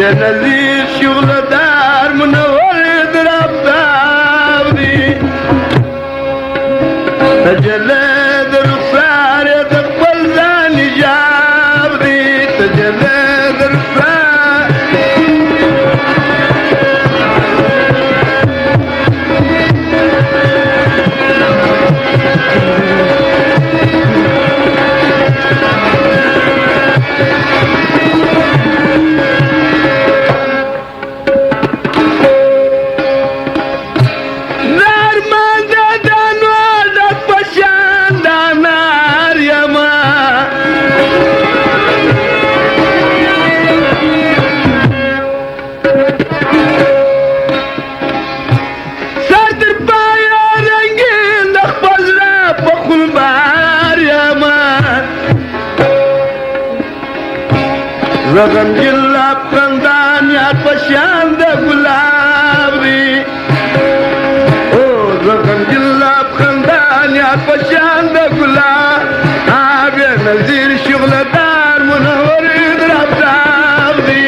بنظیر شغل دار منور درفتار دی تجلی در رخسار دقبل زان جاب دی تجلی در رخسار رغم جلاب خندان یاد پشان د گلاب دی او رغم جلاب خندان یاد پشان د گلاب آب نظیر شغل دار منور درفتار دی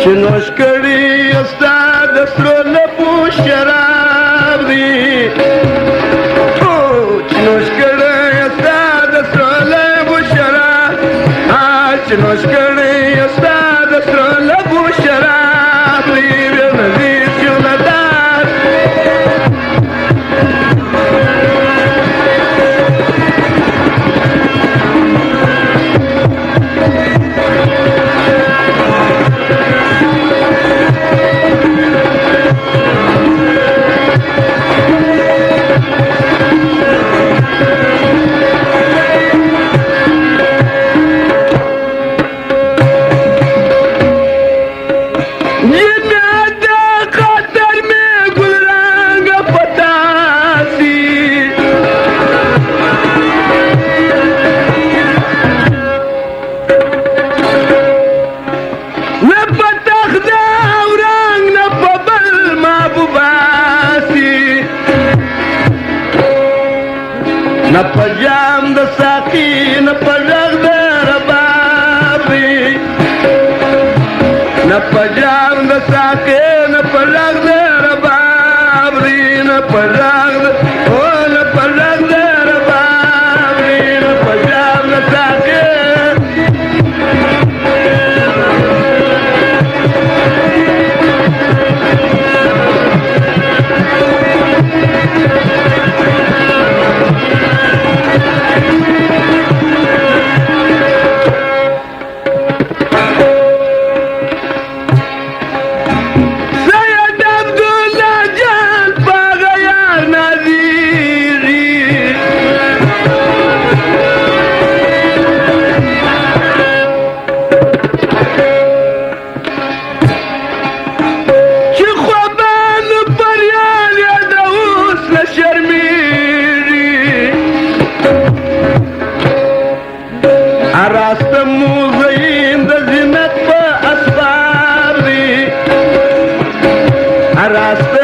چنوش کری استاد سرو لبو شراب دی چنوش کری استاد سرو لبو شراب چنوش کری استاد سرو لبو شراب دی بنظیر شغل دار न पजाम द साकी न पजग द रबाबी न पजाम द साके न पजग द रबाबी न पजग ओ न पजग द रबाबी न पजाम द साके راست